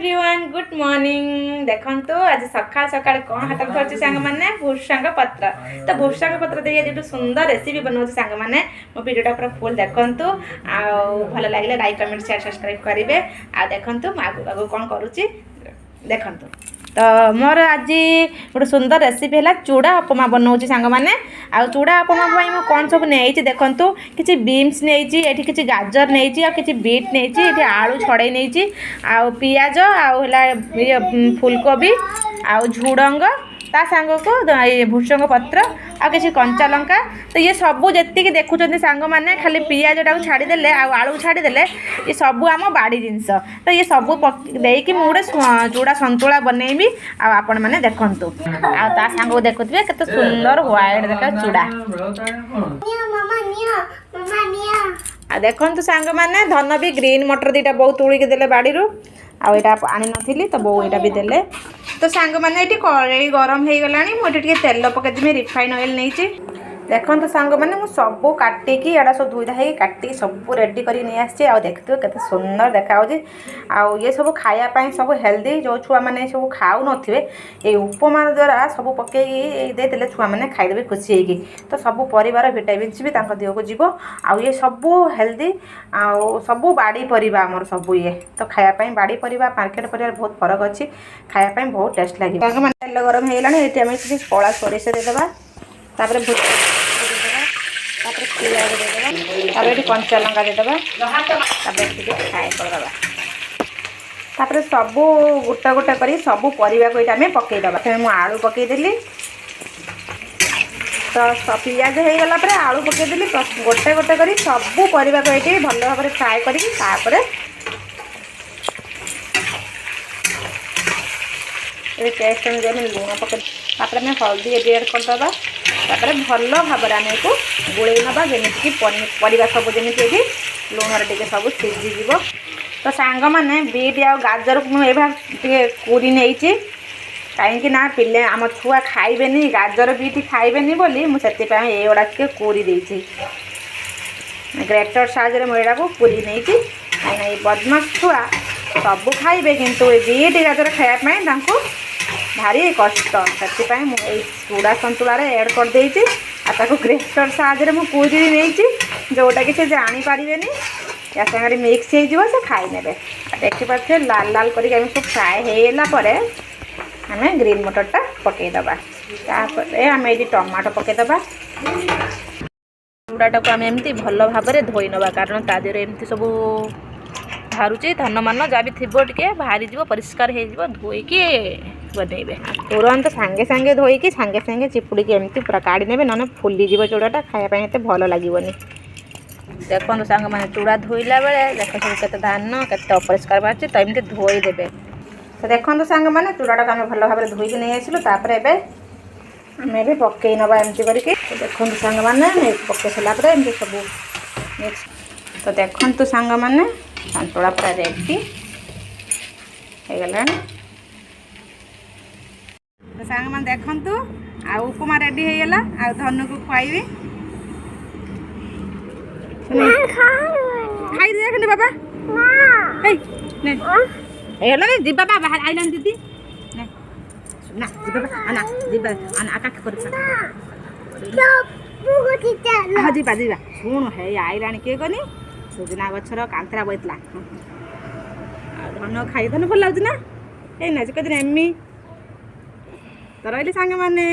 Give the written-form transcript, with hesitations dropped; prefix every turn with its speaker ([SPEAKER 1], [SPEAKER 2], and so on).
[SPEAKER 1] everyone good morning देखो आज सकाल सकाल कौन हाथ धरती सांग मैंने भूषंग पत्र तो भूषंग पत्र दे आज सुंदर रेसिपी बनाऊँ सांग मैंने मो वीडियोटा पूरा फुल देखूँ भल लगे लाइक कमेंट शेयर सब्सक्राइब करेंगे आ देखूँ आगू आगू कौन करुच्ची देखूँ तो मोर आज गोटे सुंदर रेसिपी है चूड़ा उपमा बनाऊँ सांग मैंने आ चूड़ा उपमा मुझे कौन सब नहीं देखूँ किसी बीन्स नहीं किसी गाजर नहीं कि बीट नहीं आलू छड़े नहीं आउ पियाज आउ फुलकोबी आउ झुडंग ता सांग को भूषंग पत्र आ किसी कंचा लंका तो ये सबू जी देखुं सांग मैंने खाली पियाजटा छाड़देले आलू छाड़देले ये सबू आम बाड़ी जिनस तो ये सबू देकी मुझे चूड़ा संतुला बनईबी आपण मैंने देखूँ आ सांग देखुए के सुंदर व्हाइट देखा चूड़ा आ देखु सांग मैंने धन भी ग्रीन मटर दीटा बहुत तुड़िकी देले बाड़ी आईटा आनी नी तो बो यहाँ भी देले तो सांग मैंने ये कड़ाई गरम हो गला मुझे तेल पकईदेमी रिफाइन ऑयल नहीं देखो तो सांग मैंने मुझे सबू काटिकी एडा सब धोई धाई काटिकी सब रेडी कर देखते के सुंदर देखा आउ ये सब खायापाई सब हेल्दी जो छुआ मैंने सब खाऊ थे ये उपमा द्वारा सब पकई देते छुआ मैंने खाईदेवी खुशी होगी तो सब परिवार विटामिन्स भी देह को जीव आउ ये सब हेल्दी आउ सब बाड़ी परिबा आमर सब ये तो खायापाई बाड़ी परिबा मार्केट परिवार बहुत फरक अच्छी खायापाई बहुत टेस्ट लगे तेल गरम हो गलानी ये आम कला सोरिष देदेबा तापर पियाज देदेबा ये कंचा लंका देदेबा फ्राए करदेबा तापर सबू गोटा गोटा कर सबू परिवा को ये पकईदबा मुझे आलू पकईदेली तो पियाज हो गला आलू पकईदेली गोटे गोटे कर सबू परिवा को ये भल भाव में फ्राए कर टेस्ट अनुसार लुण पकड़ तापर आम हल्दी ये एड करदे तापर भल भाव में आम को गोल नवा जमीक परिवा सब जमी ये लुण टे सब सीझीज तो सांग मैंने बीट आ गाजर को मुझे कुरी नहीं कहीं ना पिले आम छुआ खाइबेनी गाजर बीट खाइबेनी बोली मुझे एगुड़ा कुरी देती ग्रेटर साइज मुझे को कुरी नहीं कहीं बदमाश छुआ सब खाइबे किंतु बीट गाजर खायापाई भारी कष्ट से मुझे चूड़ा संतुला ऐड कर देती ग्रेटर साइज मुझे कुरी नहीं जोटा कि से जापारे या सागर मिक्स हो से खाई ने देखिपे लाल लाल कर सब फ्राए होगापर आम ग्रीन मटरटा पकईदबा आम ये टमाटो पकईदबा चूड़ाटा को आम एमती भल भाव में धोई नवा कारण ता देहर एमती सब बाहर धन मान जहाँ भी थी टे बाहरी जीव परिष्कार हो धोईकी बनइबे तुरंत सांगे सांगे धोईकी सांगे सांगे चिपुड़ी एमती पूरा काढ़ी ने ना फुलीज चूड़ाटा खायापाई एत भल लगोनी देखो सांग मैंने चूड़ा धोईला बेले देख सब के धान के अपरिष्कार बाहर तो एमती धोईदेवे तो देखो सांग मैंने चूड़ाटा को आम भल भाव में धोईकी नहीं आसलु तापर आम ए पकई नवा एमती करके देखो सांग मैंने पकई सारापर एमती सब मिक्स तो देखो सांग मैंने संतुला पूरा रेडी हो गला तो सांग मैंने देखु आ उपमा रेडी हो गला आ धनु को खुआई खाई दे बाबा नहीं जी बाबा बाहर आइलान दीदी ना जी बाबा ना जी बाबा आना आका कर हाँ जी बाजी शुण है आइलान किए कनी सुजना गछर कांतरा बैतला धन खाई धन भल लगुच ना ये ना कदी एमी तो रही सांग मैंने